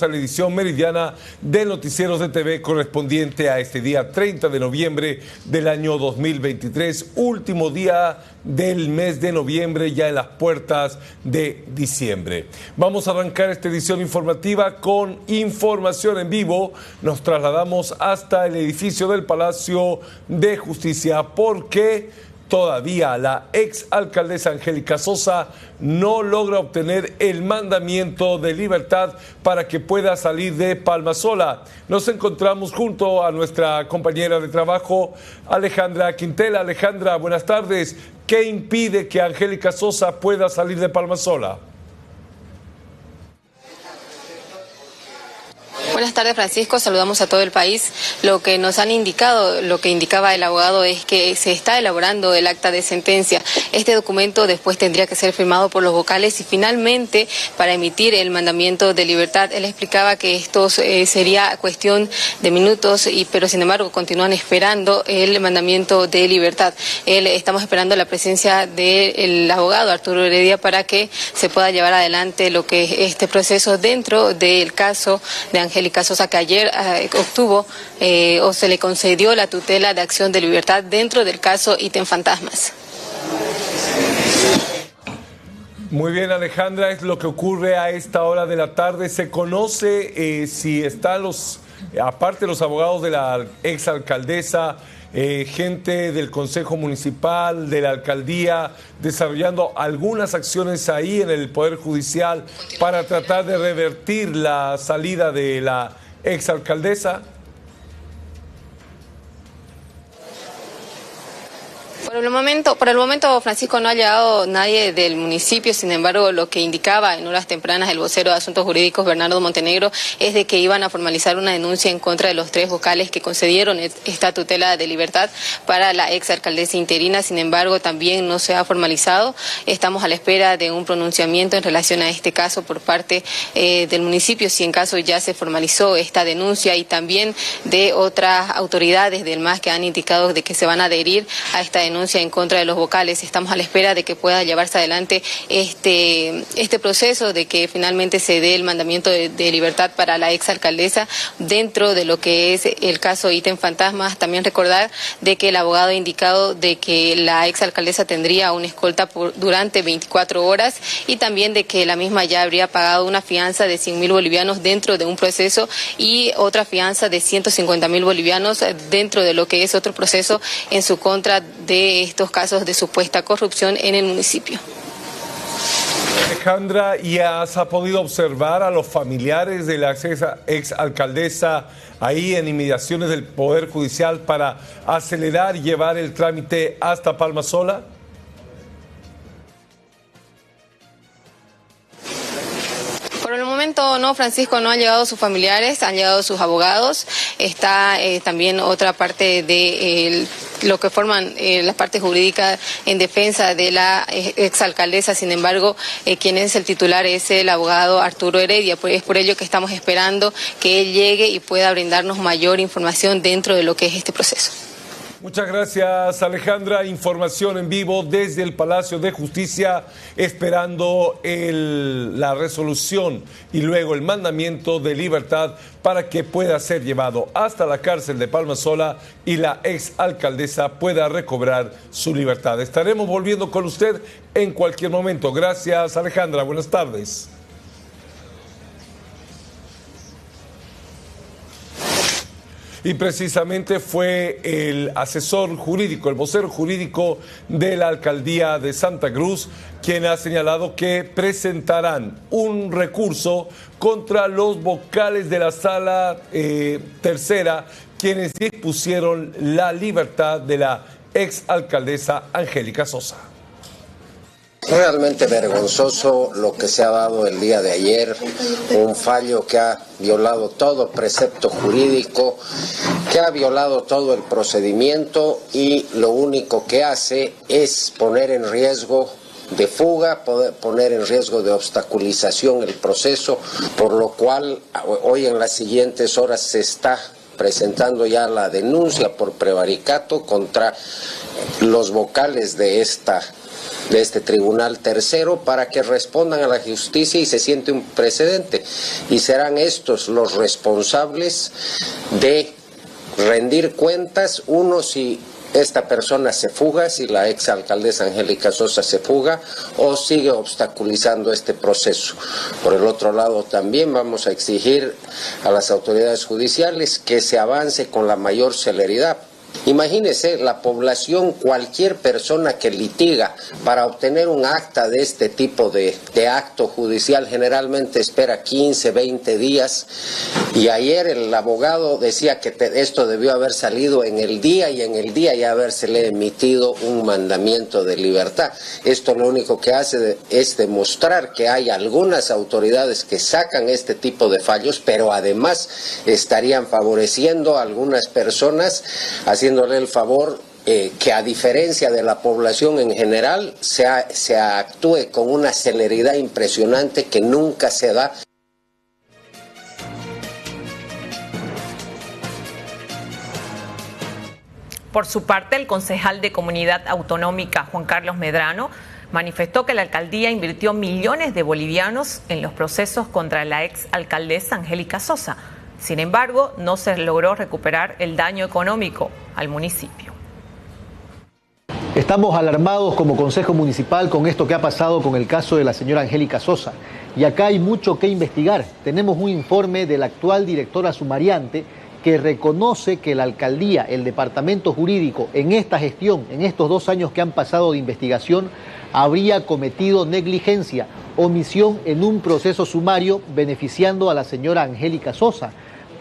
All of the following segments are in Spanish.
A la edición meridiana de Noticieros de TV correspondiente a este día 30 de noviembre del año 2023, último día del mes de noviembre, ya en las puertas de diciembre. Vamos a arrancar esta edición informativa con información en vivo. Nos trasladamos hasta el edificio del Palacio de Justicia porque todavía la exalcaldesa Angélica Sosa no logra obtener el mandamiento de libertad para que pueda salir de Palmasola. Nos encontramos junto a nuestra compañera de trabajo, Alejandra Quintela. Alejandra, buenas tardes. ¿Qué impide que Angélica Sosa pueda salir de Palmasola? Buenas tardes, Francisco. Saludamos a todo el país. Lo que nos han indicado, lo que indicaba el abogado, es que se está elaborando el acta de sentencia. Este documento después tendría que ser firmado por los vocales y finalmente para emitir el mandamiento de libertad. Él explicaba que esto sería cuestión de minutos, pero sin embargo continúan esperando el mandamiento de libertad. Estamos esperando la presencia del abogado Arturo Heredia para que se pueda llevar adelante lo que es este proceso dentro del caso de Angélica Sosa, que ayer obtuvo o se le concedió la tutela de acción de libertad dentro del caso Ítem Fantasmas. Muy bien, Alejandra, es lo que ocurre a esta hora de la tarde. ¿Se conoce si están aparte los abogados de la exalcaldesa, gente del Consejo Municipal, de la Alcaldía, desarrollando algunas acciones ahí en el Poder Judicial para tratar de revertir la salida de la exalcaldesa? Por el momento, Francisco, no ha llegado nadie del municipio. Sin embargo, lo que indicaba en horas tempranas el vocero de Asuntos Jurídicos, Bernardo Montenegro, es de que iban a formalizar una denuncia en contra de los 3 vocales que concedieron esta tutela de libertad para la exalcaldesa interina. Sin embargo, también no se ha formalizado. Estamos a la espera de un pronunciamiento en relación a este caso por parte del municipio, si en caso ya se formalizó esta denuncia, y también de otras autoridades del MAS que han indicado de que se van a adherir a esta denuncia en contra de los vocales. Estamos a la espera de que pueda llevarse adelante este proceso, de que finalmente se dé el mandamiento de libertad para la exalcaldesa dentro de lo que es el caso Ítem Fantasmas. También recordar de que el abogado ha indicado de que la exalcaldesa tendría una escolta durante 24 horas y también de que la misma ya habría pagado una fianza de 100.000 bolivianos dentro de un proceso y otra fianza de 150.000 bolivianos dentro de lo que es otro proceso en su contra de estos casos de supuesta corrupción en el municipio. Alejandra, ¿y has podido observar a los familiares de la exalcaldesa ahí en inmediaciones del Poder Judicial para acelerar y llevar el trámite hasta Palmasola? Por el momento no, Francisco, no han llegado sus familiares, han llegado sus abogados. Está también otra parte de lo que forman la parte jurídica en defensa de la exalcaldesa. Sin embargo, quien es el titular es el abogado Arturo Heredia. Pues es por ello que estamos esperando que él llegue y pueda brindarnos mayor información dentro de lo que es este proceso. Muchas gracias, Alejandra. Información en vivo desde el Palacio de Justicia, esperando la resolución y luego el mandamiento de libertad para que pueda ser llevado hasta la cárcel de Palmasola y la exalcaldesa pueda recobrar su libertad. Estaremos volviendo con usted en cualquier momento. Gracias, Alejandra. Buenas tardes. Y precisamente fue el asesor jurídico, el vocero jurídico de la Alcaldía de Santa Cruz, quien ha señalado que presentarán un recurso contra los vocales de la Sala Tercera, quienes dispusieron la libertad de la exalcaldesa Angélica Sosa. Realmente vergonzoso lo que se ha dado el día de ayer, un fallo que ha violado todo precepto jurídico, que ha violado todo el procedimiento y lo único que hace es poner en riesgo de fuga, poner en riesgo de obstaculización el proceso, por lo cual hoy en las siguientes horas se está presentando ya la denuncia por prevaricato contra los vocales de esta de este Tribunal Tercero para que respondan a la justicia y se siente un precedente. Y serán estos los responsables de rendir cuentas, uno si esta persona se fuga, si la exalcaldesa Angélica Sosa se fuga o sigue obstaculizando este proceso. Por el otro lado, también vamos a exigir a las autoridades judiciales que se avance con la mayor celeridad. Imagínese la población, cualquier persona que litiga para obtener un acta de este tipo de acto judicial generalmente espera 15, 20 días y ayer el abogado decía que esto debió haber salido en el día y en el día ya habérsele emitido un mandamiento de libertad. Esto lo único que hace es demostrar que hay algunas autoridades que sacan este tipo de fallos, pero además estarían favoreciendo a algunas personas, haciéndole el favor que a diferencia de la población en general se actúe con una celeridad impresionante que nunca se da. Por su parte, el concejal de Comunidad Autonómica, Juan Carlos Medrano, manifestó que la alcaldía invirtió millones de bolivianos en los procesos contra la exalcaldesa Angélica Sosa. Sin embargo, no se logró recuperar el daño económico al municipio. Estamos alarmados como Consejo Municipal con esto que ha pasado con el caso de la señora Angélica Sosa. Y acá hay mucho que investigar. Tenemos un informe de la actual directora sumariante que reconoce que la alcaldía, el departamento jurídico, en esta gestión, en estos 2 años que han pasado de investigación, habría cometido negligencia, omisión en un proceso sumario beneficiando a la señora Angélica Sosa.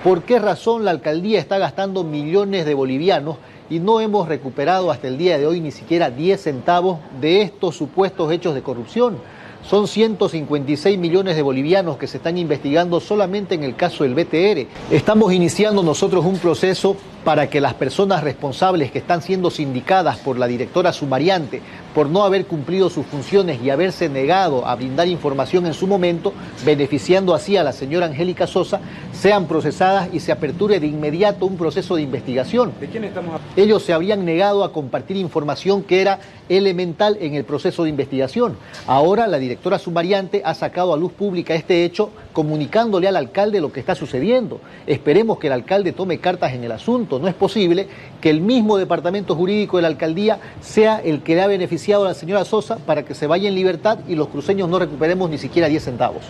¿Por qué razón la alcaldía está gastando millones de bolivianos y no hemos recuperado hasta el día de hoy ni siquiera 10 centavos de estos supuestos hechos de corrupción? Son 156 millones de bolivianos que se están investigando solamente en el caso del BTR. Estamos iniciando nosotros un proceso para que las personas responsables que están siendo sindicadas por la directora sumariante por no haber cumplido sus funciones y haberse negado a brindar información en su momento, beneficiando así a la señora Angélica Sosa, sean procesadas y se aperture de inmediato un proceso de investigación. ¿De quién estamos hablando? Ellos se habrían negado a compartir información que era elemental en el proceso de investigación. Ahora la directora sumariante ha sacado a luz pública este hecho, comunicándole al alcalde lo que está sucediendo. Esperemos que el alcalde tome cartas en el asunto. No es posible que el mismo departamento jurídico de la alcaldía sea el que le ha beneficiado a la señora Sosa para que se vaya en libertad y los cruceños no recuperemos ni siquiera 10 centavos.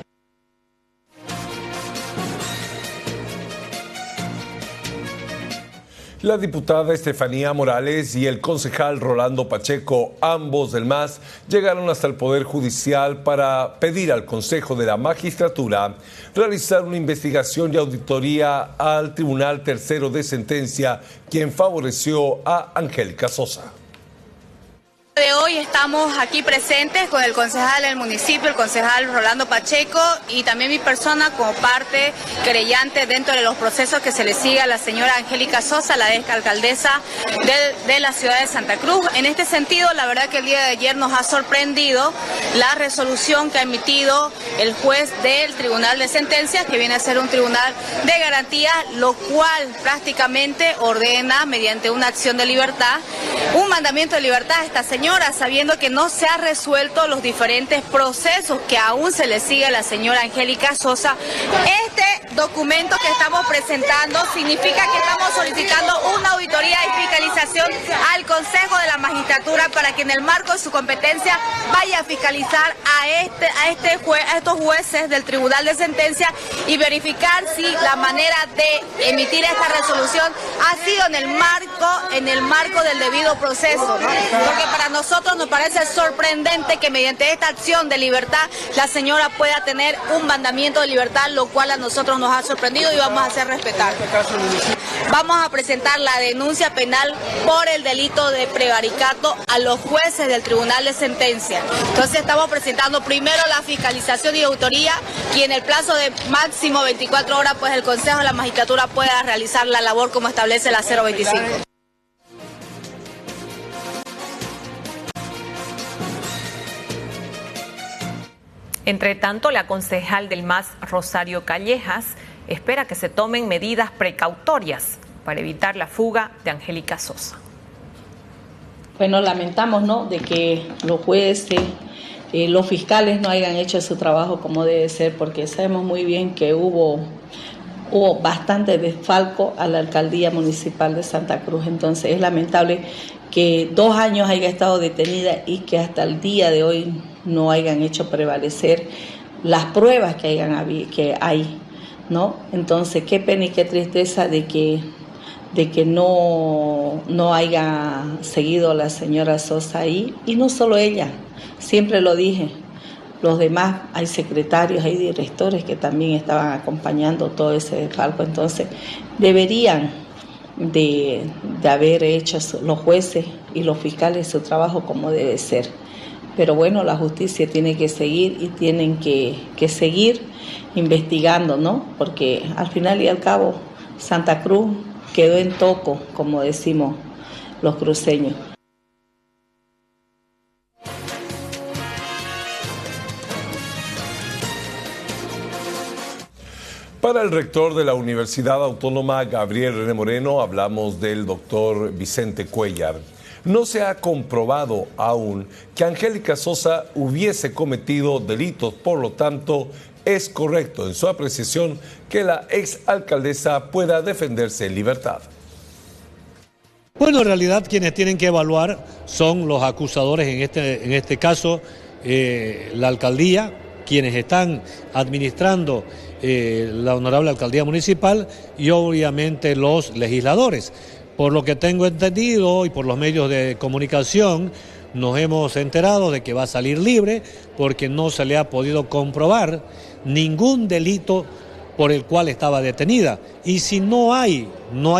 La diputada Estefanía Morales y el concejal Rolando Pacheco, ambos del MAS, llegaron hasta el Poder Judicial para pedir al Consejo de la Magistratura realizar una investigación y auditoría al Tribunal Tercero de Sentencia, quien favoreció a Angélica Sosa. De hoy estamos aquí presentes con el concejal del municipio, el concejal Rolando Pacheco, y también mi persona como parte querellante dentro de los procesos que se le sigue a la señora Angélica Sosa, la exalcaldesa de la ciudad de Santa Cruz. En este sentido, la verdad que el día de ayer nos ha sorprendido la resolución que ha emitido el juez del Tribunal de Sentencias, que viene a ser un tribunal de garantía, lo cual prácticamente ordena mediante una acción de libertad, un mandamiento de libertad a esta señora, sabiendo que no se han resuelto los diferentes procesos que aún se le sigue a la señora Angélica Sosa. Este documento que estamos presentando significa que estamos solicitando una auditoría y fiscalización al Consejo de la Magistratura para que en el marco de su competencia vaya a fiscalizar a estos jueces del Tribunal de Sentencia y verificar si la manera de emitir esta resolución ha sido en el marco del debido proceso, ¿no? Porque para nosotros nos parece sorprendente que mediante esta acción de libertad la señora pueda tener un mandamiento de libertad, lo cual a nosotros nos ha sorprendido y vamos a hacer respetar. Vamos a presentar la denuncia penal por el delito de prevaricato a los jueces del Tribunal de Sentencia. Entonces estamos presentando primero la fiscalización y auditoría y en el plazo de máximo 24 horas pues el Consejo de la Magistratura pueda realizar la labor como establece la 025. Entre tanto, la concejal del MAS, Rosario Callejas, espera que se tomen medidas precautorias para evitar la fuga de Angélica Sosa. Bueno, lamentamos, ¿no?, de que los jueces, los fiscales no hayan hecho su trabajo como debe ser, porque sabemos muy bien que hubo bastante desfalco a la alcaldía municipal de Santa Cruz. Entonces es lamentable que 2 años haya estado detenida y que hasta el día de hoy no hayan hecho prevalecer las pruebas que hay, ¿no? Entonces qué pena y qué tristeza de que no haya seguido la señora Sosa ahí, y no solo ella, siempre lo dije, los demás, hay secretarios, hay directores que también estaban acompañando todo ese desfalco. Entonces deberían de haber hecho los jueces y los fiscales su trabajo como debe ser. Pero bueno, la justicia tiene que seguir y tienen que seguir investigando, ¿no? Porque al final y al cabo Santa Cruz quedó en toco, como decimos los cruceños. Para el rector de la Universidad Autónoma Gabriel René Moreno, hablamos del doctor Vicente Cuéllar. No se ha comprobado aún que Angélica Sosa hubiese cometido delitos, por lo tanto, es correcto en su apreciación que la exalcaldesa pueda defenderse en libertad. Bueno, en realidad quienes tienen que evaluar son los acusadores, en este caso la alcaldía, quienes están administrando la honorable alcaldía municipal, y obviamente los legisladores. Por lo que tengo entendido y por los medios de comunicación, nos hemos enterado de que va a salir libre porque no se le ha podido comprobar ningún delito por el cual estaba detenida. Y si no hay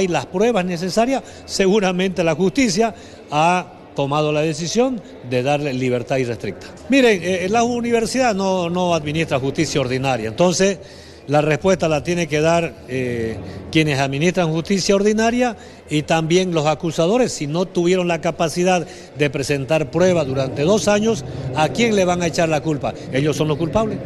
las pruebas necesarias, seguramente la justicia ha tomado la decisión de darle libertad irrestricta. Miren, la universidad no administra justicia ordinaria, entonces la respuesta la tiene que dar quienes administran justicia ordinaria, y también los acusadores. Si no tuvieron la capacidad de presentar pruebas durante 2 años, ¿a quién le van a echar la culpa? Ellos son los culpables.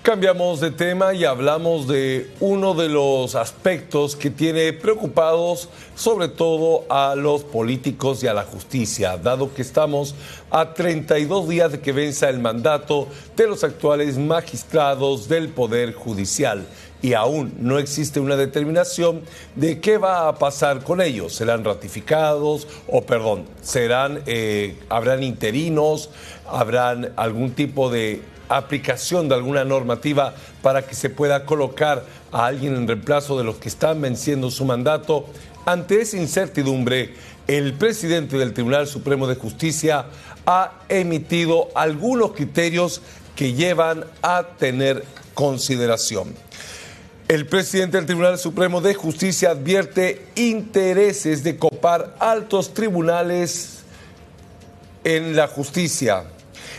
Cambiamos de tema y hablamos de uno de los aspectos que tiene preocupados sobre todo a los políticos y a la justicia, dado que estamos a 32 días de que venza el mandato de los actuales magistrados del Poder Judicial, y aún no existe una determinación de qué va a pasar con ellos. ¿Serán ratificados habrán interinos, habrán algún tipo de aplicación de alguna normativa para que se pueda colocar a alguien en reemplazo de los que están venciendo su mandato? Ante esa incertidumbre, el presidente del Tribunal Supremo de Justicia ha emitido algunos criterios que llevan a tener consideración. El presidente del Tribunal Supremo de Justicia advierte intereses de copar altos tribunales en la justicia.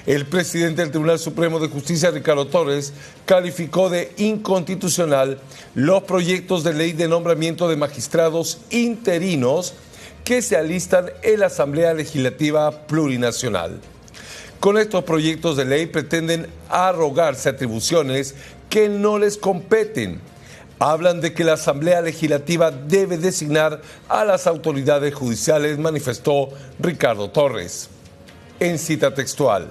El presidente del Tribunal Supremo de Justicia, Ricardo Torres, calificó de inconstitucional los proyectos de ley de nombramiento de magistrados interinos que se alistan en la Asamblea Legislativa Plurinacional. Con estos proyectos de ley pretenden arrogarse atribuciones que no les competen. Hablan de que la Asamblea Legislativa debe designar a las autoridades judiciales, manifestó Ricardo Torres. En cita textual: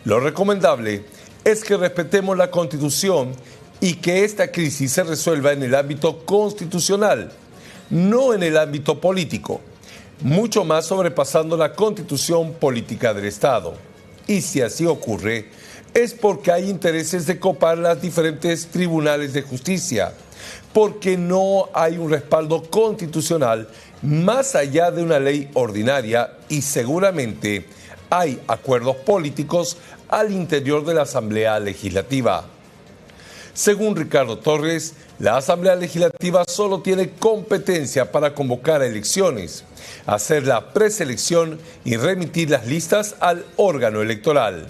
lo recomendable es que respetemos la Constitución y que esta crisis se resuelva en el ámbito constitucional, no en el ámbito político, mucho más sobrepasando la Constitución política del Estado. Y si así ocurre, es porque hay intereses de copar las diferentes tribunales de justicia, porque no hay un respaldo constitucional más allá de una ley ordinaria, y seguramente hay acuerdos políticos al interior de la Asamblea Legislativa. Según Ricardo Torres, la Asamblea Legislativa solo tiene competencia para convocar a elecciones, hacer la preselección y remitir las listas al órgano electoral.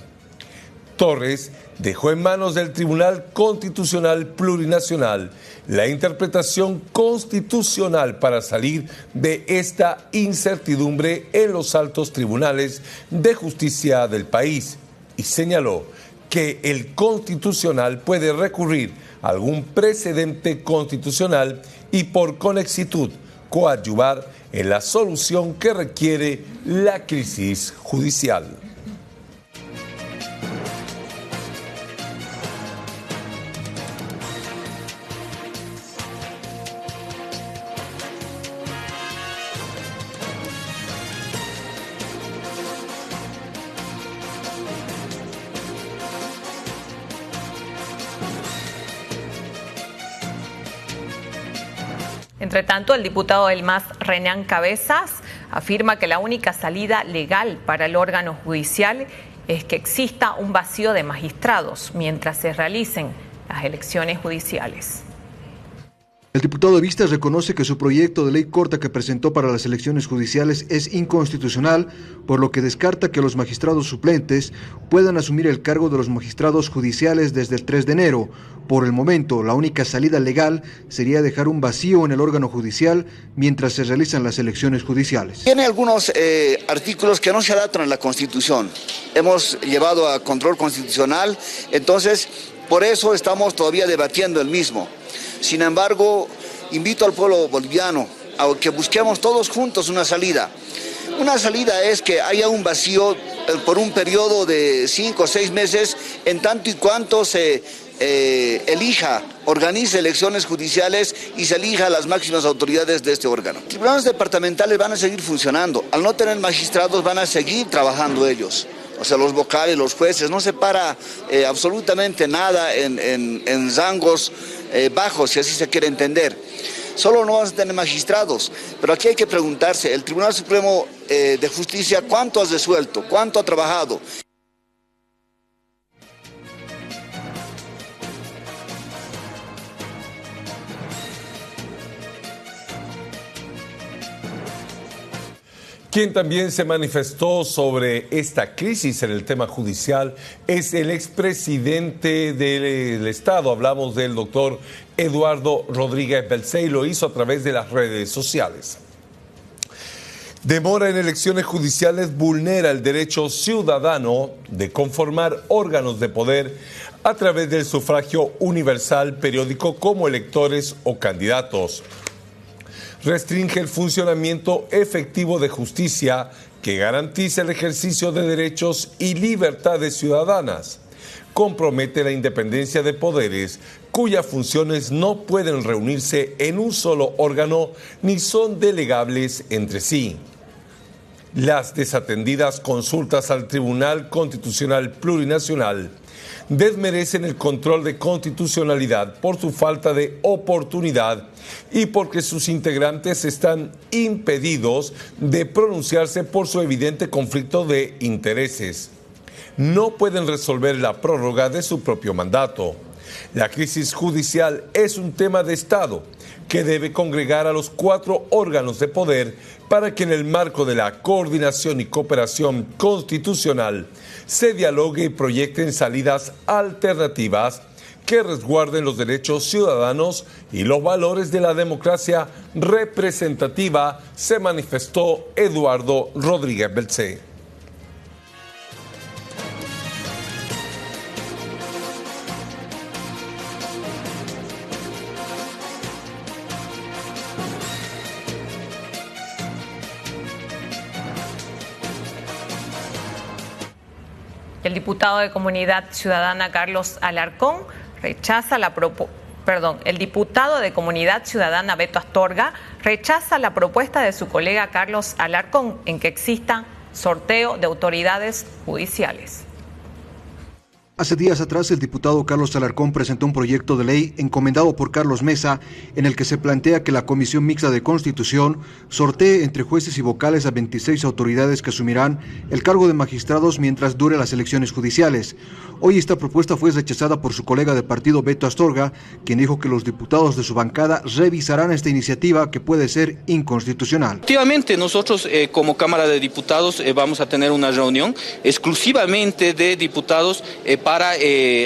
Torres dejó en manos del Tribunal Constitucional Plurinacional la interpretación constitucional para salir de esta incertidumbre en los altos tribunales de justicia del país, y señaló que el Constitucional puede recurrir algún precedente constitucional y por conexitud coadyuvar en la solución que requiere la crisis judicial. Entre tanto, el diputado del MAS, Renan Cabezas, afirma que la única salida legal para el órgano judicial es que exista un vacío de magistrados mientras se realicen las elecciones judiciales. El diputado de Vistas reconoce que su proyecto de ley corta que presentó para las elecciones judiciales es inconstitucional, por lo que descarta que los magistrados suplentes puedan asumir el cargo de los magistrados judiciales desde el 3 de enero. Por el momento, la única salida legal sería dejar un vacío en el órgano judicial mientras se realizan las elecciones judiciales. Tiene algunos artículos que no se adaptan a la Constitución. Hemos llevado a control constitucional, entonces por eso estamos todavía debatiendo el mismo. Sin embargo, invito al pueblo boliviano a que busquemos todos juntos una salida. Una salida es que haya un vacío por un periodo de 5 o 6 meses, en tanto y cuanto se organice elecciones judiciales y se elija a las máximas autoridades de este órgano. Los tribunales departamentales van a seguir funcionando. Al no tener magistrados van a seguir trabajando ellos. O sea, los vocales, los jueces, no se para absolutamente nada en rangos bajos, si así se quiere entender. Solo no vamos a tener magistrados, pero aquí hay que preguntarse, el Tribunal Supremo de Justicia, ¿cuánto ha resuelto? ¿Cuánto ha trabajado? Quien también se manifestó sobre esta crisis en el tema judicial es el expresidente del Estado. Hablamos del doctor Eduardo Rodríguez Belcé y lo hizo a través de las redes sociales. Demora en elecciones judiciales vulnera el derecho ciudadano de conformar órganos de poder a través del sufragio universal periódico como electores o candidatos. Restringe el funcionamiento efectivo de justicia que garantiza el ejercicio de derechos y libertades ciudadanas. Compromete la independencia de poderes cuyas funciones no pueden reunirse en un solo órgano ni son delegables entre sí. Las desatendidas consultas al Tribunal Constitucional Plurinacional desmerecen el control de constitucionalidad por su falta de oportunidad y porque sus integrantes están impedidos de pronunciarse por su evidente conflicto de intereses. No pueden resolver la prórroga de su propio mandato. La crisis judicial es un tema de Estado que debe congregar a los 4 órganos de poder para que en el marco de la coordinación y cooperación constitucional se dialogue y proyecten salidas alternativas que resguarden los derechos ciudadanos y los valores de la democracia representativa, se manifestó Eduardo Rodríguez Belcé. El diputado de Comunidad Ciudadana Carlos Alarcón el diputado de Comunidad Ciudadana Beto Astorga rechaza la propuesta de su colega Carlos Alarcón en que exista sorteo de autoridades judiciales. Hace días atrás, el diputado Carlos Alarcón presentó un proyecto de ley encomendado por Carlos Mesa en el que se plantea que la Comisión Mixta de Constitución sortee entre jueces y vocales a 26 autoridades que asumirán el cargo de magistrados mientras dure las elecciones judiciales. Hoy esta propuesta fue rechazada por su colega de partido Beto Astorga, quien dijo que los diputados de su bancada revisarán esta iniciativa que puede ser inconstitucional. Efectivamente, nosotros como Cámara de Diputados vamos a tener una reunión exclusivamente de diputados para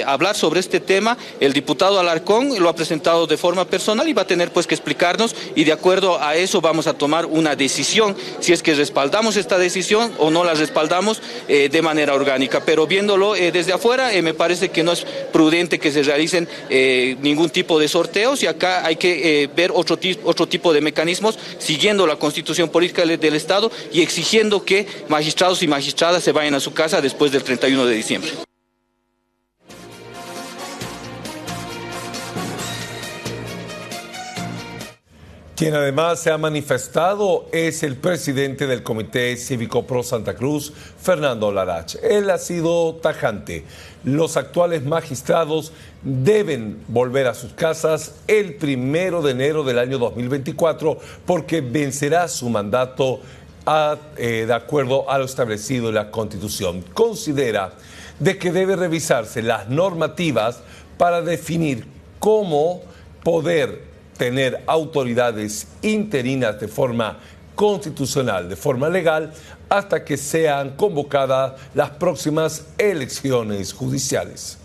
hablar sobre este tema. El diputado Alarcón lo ha presentado de forma personal y va a tener pues que explicarnos, y de acuerdo a eso vamos a tomar una decisión, si es que respaldamos esta decisión o no la respaldamos de manera orgánica. Pero viéndolo desde afuera, me parece que no es prudente que se realicen ningún tipo de sorteos, y acá hay que ver otro tipo de mecanismos, siguiendo la Constitución Política del Estado y exigiendo que magistrados y magistradas se vayan a su casa después del 31 de diciembre. Quien además se ha manifestado es el presidente del Comité Cívico Pro Santa Cruz, Fernando Larach. Él ha sido tajante. Los actuales magistrados deben volver a sus casas el 1 de enero del año 2024 porque vencerá su mandato de acuerdo a lo establecido en la Constitución. Considera de que debe revisarse las normativas para definir cómo poder tener autoridades interinas de forma constitucional, de forma legal, hasta que sean convocadas las próximas elecciones judiciales.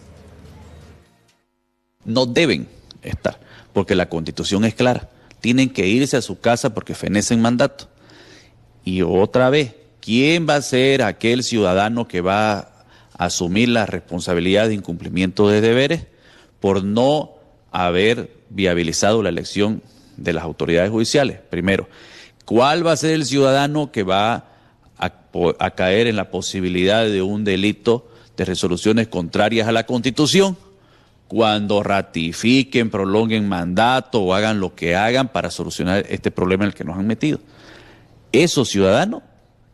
No deben estar, porque la Constitución es clara. Tienen que irse a su casa porque fenecen mandato. Y otra vez, ¿quién va a ser aquel ciudadano que va a asumir la responsabilidad de incumplimiento de deberes por no haber viabilizado la elección de las autoridades judiciales? Primero, ¿cuál va a ser el ciudadano que va a caer en la posibilidad de un delito de resoluciones contrarias a la Constitución cuando ratifiquen, prolonguen mandato o hagan lo que hagan para solucionar este problema en el que nos han metido? Esos ciudadanos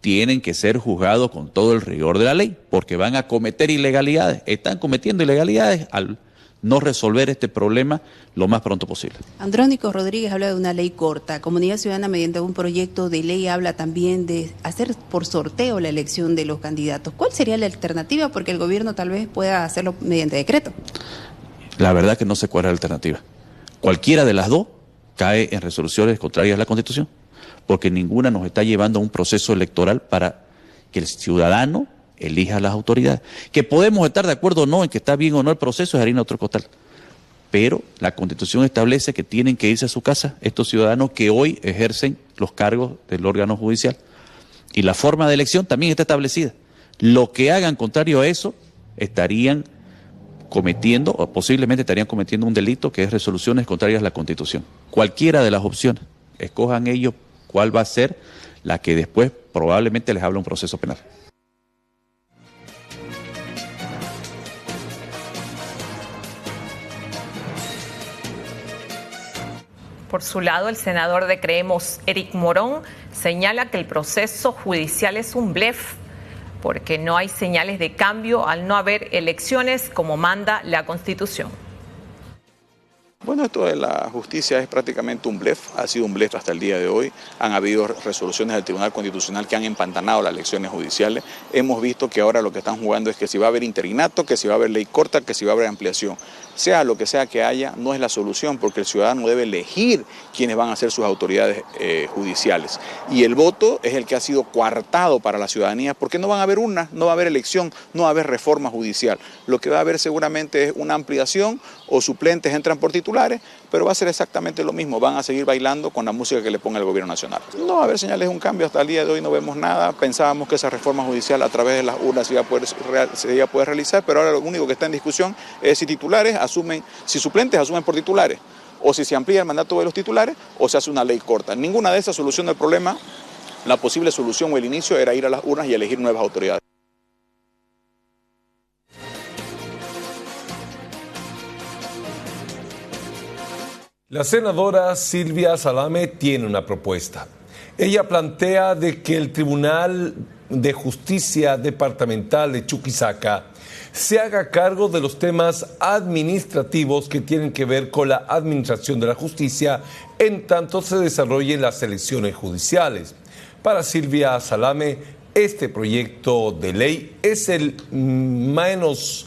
tienen que ser juzgados con todo el rigor de la ley, porque van a cometer ilegalidades, están cometiendo ilegalidades al no resolver este problema lo más pronto posible. Andrónico Rodríguez habla de una ley corta. Comunidad Ciudadana, mediante un proyecto de ley, habla también de hacer por sorteo la elección de los candidatos. ¿Cuál sería la alternativa? Porque el gobierno tal vez pueda hacerlo mediante decreto. La verdad que no sé cuál es la alternativa. Cualquiera de las dos cae en resoluciones contrarias a la Constitución, porque ninguna nos está llevando a un proceso electoral para que el ciudadano elija a las autoridades. Que podemos estar de acuerdo o no en que está bien o no el proceso, es harina de otro costal. Pero la Constitución establece que tienen que irse a su casa estos ciudadanos que hoy ejercen los cargos del órgano judicial. Y la forma de elección también está establecida. Lo que hagan contrario a eso estarían cometiendo, o posiblemente estarían cometiendo un delito que es resoluciones contrarias a la Constitución. Cualquiera de las opciones, escojan ellos cuál va a ser la que después probablemente les habla un proceso penal. Por su lado, el senador de Creemos, Eric Morón, señala que el proceso judicial es un blef porque no hay señales de cambio al no haber elecciones como manda la Constitución. Bueno, esto de la justicia es prácticamente un blef, ha sido un blef hasta el día de hoy. Han habido resoluciones del Tribunal Constitucional que han empantanado las elecciones judiciales. Hemos visto que ahora lo que están jugando es que si va a haber interinato, que si va a haber ley corta, que si va a haber ampliación. Sea lo que sea que haya, no es la solución, porque el ciudadano debe elegir quiénes van a ser sus autoridades judiciales. Y el voto es el que ha sido coartado para la ciudadanía, porque no van a haber urnas, no va a haber elección, no va a haber reforma judicial. Lo que va a haber seguramente es una ampliación o suplentes entran por titulares, pero va a ser exactamente lo mismo, van a seguir bailando con la música que le ponga el gobierno nacional. No va a haber señales de un cambio, hasta el día de hoy no vemos nada, pensábamos que esa reforma judicial a través de las urnas se iba a poder realizar, pero ahora lo único que está en discusión es si suplentes asumen por titulares, o si se amplía el mandato de los titulares, o se hace una ley corta. Ninguna de esas soluciona el problema. La posible solución o el inicio era ir a las urnas y elegir nuevas autoridades. La senadora Silvia Salame tiene una propuesta. Ella plantea de que el Tribunal de Justicia Departamental de Chuquisaca se haga cargo de los temas administrativos que tienen que ver con la administración de la justicia en tanto se desarrollen las elecciones judiciales. Para Silvia Salame, este proyecto de ley es el menos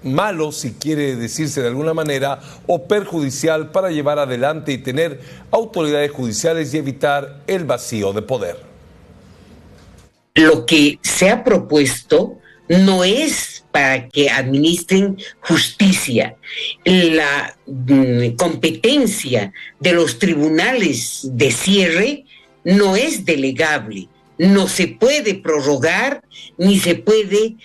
malo, si quiere decirse de alguna manera, o perjudicial para llevar adelante y tener autoridades judiciales y evitar el vacío de poder. Lo que se ha propuesto no es para que administren justicia. La competencia de los tribunales de cierre no es delegable. No se puede prorrogar ni se puede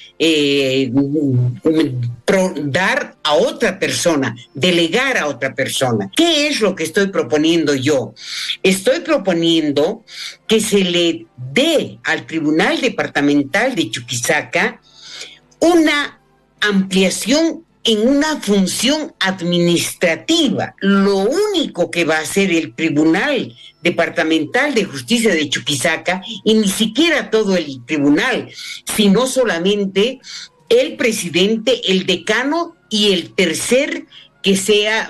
dar a otra persona, delegar a otra persona. ¿Qué es lo que estoy proponiendo yo? Estoy proponiendo que se le dé al Tribunal Departamental de Chuquisaca una ampliación en una función administrativa. Lo único que va a hacer el Tribunal Departamental de Justicia de Chuquisaca, y ni siquiera todo el tribunal, sino solamente el presidente, el decano y el tercer que sea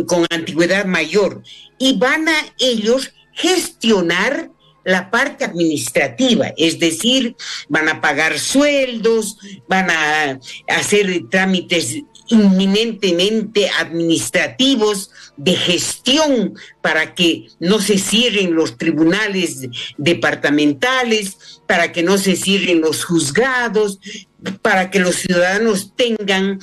con antigüedad mayor. Y van a ellos gestionar la parte administrativa, es decir, van a pagar sueldos, van a hacer trámites inminentemente administrativos de gestión para que no se cierren los tribunales departamentales, para que no se cierren los juzgados, para que los ciudadanos tengan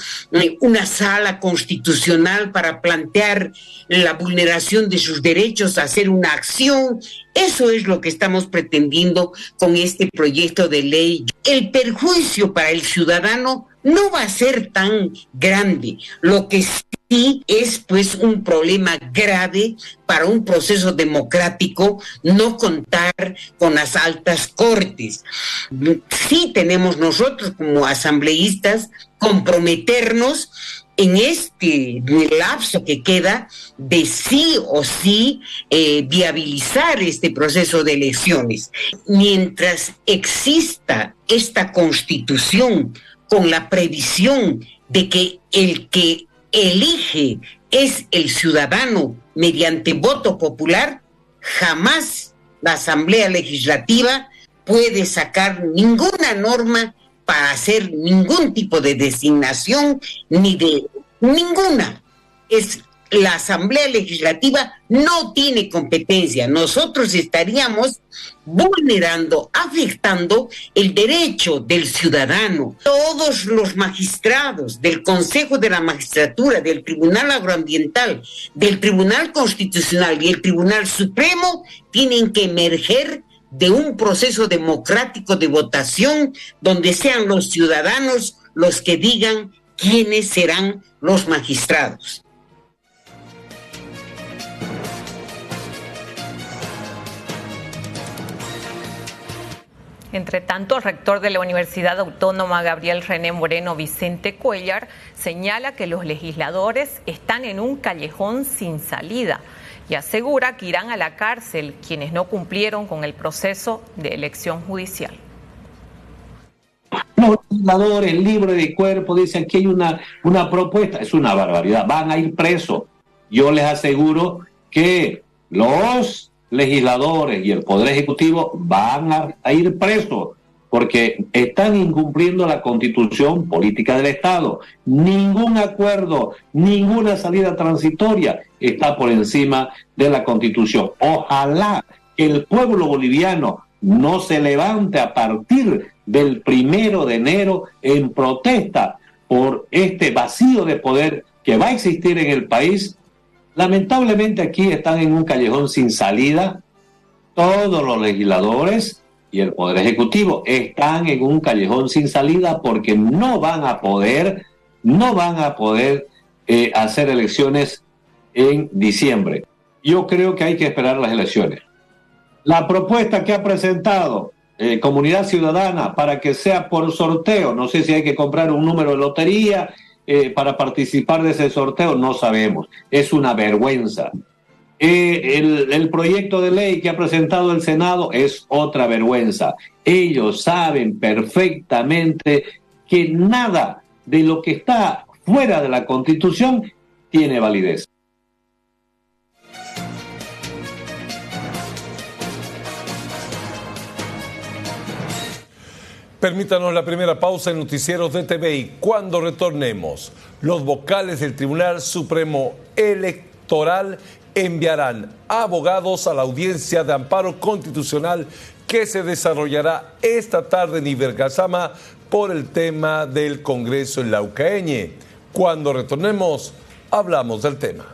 una sala constitucional para plantear la vulneración de sus derechos, hacer una acción. Eso es lo que estamos pretendiendo con este proyecto de ley. El perjuicio para el ciudadano no va a ser tan grande. Lo que sí es pues un problema grave para un proceso democrático no contar con las altas cortes. Sí tenemos nosotros como asambleístas comprometernos en este lapso que queda de sí o sí viabilizar este proceso de elecciones. Mientras exista esta Constitución con la previsión de que el que elige es el ciudadano mediante voto popular, jamás la Asamblea Legislativa puede sacar ninguna norma para hacer ningún tipo de designación ni de ninguna. La Asamblea Legislativa no tiene competencia. Nosotros estaríamos vulnerando, afectando el derecho del ciudadano. Todos los magistrados del Consejo de la Magistratura, del Tribunal Agroambiental, del Tribunal Constitucional y el Tribunal Supremo tienen que emerger de un proceso democrático de votación donde sean los ciudadanos los que digan quiénes serán los magistrados. Entre tanto, el rector de la Universidad Autónoma, Gabriel René Moreno Vicente Cuellar, señala que los legisladores están en un callejón sin salida y asegura que irán a la cárcel quienes no cumplieron con el proceso de elección judicial. Los legisladores libres de cuerpo dicen que hay una propuesta, es una barbaridad, van a ir presos. Yo les aseguro que los legisladores y el Poder Ejecutivo van a ir presos porque están incumpliendo la Constitución Política del Estado. Ningún acuerdo, ninguna salida transitoria está por encima de la Constitución. Ojalá que el pueblo boliviano no se levante a partir del 1 de enero en protesta por este vacío de poder que va a existir en el país. Lamentablemente aquí están en un callejón sin salida. Todos los legisladores y el Poder Ejecutivo están en un callejón sin salida porque no van a poder hacer elecciones en diciembre. Yo creo que hay que esperar las elecciones. La propuesta que ha presentado Comunidad Ciudadana para que sea por sorteo, no sé si hay que comprar un número de lotería para participar de ese sorteo, no sabemos. Es una vergüenza. El proyecto de ley que ha presentado el Senado es otra vergüenza. Ellos saben perfectamente que nada de lo que está fuera de la Constitución tiene validez. Permítanos la primera pausa en Noticieros de TV y cuando retornemos, los vocales del Tribunal Supremo Electoral enviarán abogados a la audiencia de amparo constitucional que se desarrollará esta tarde en Ibercaxama por el tema del Congreso en la Ucaeñe. Cuando retornemos, hablamos del tema.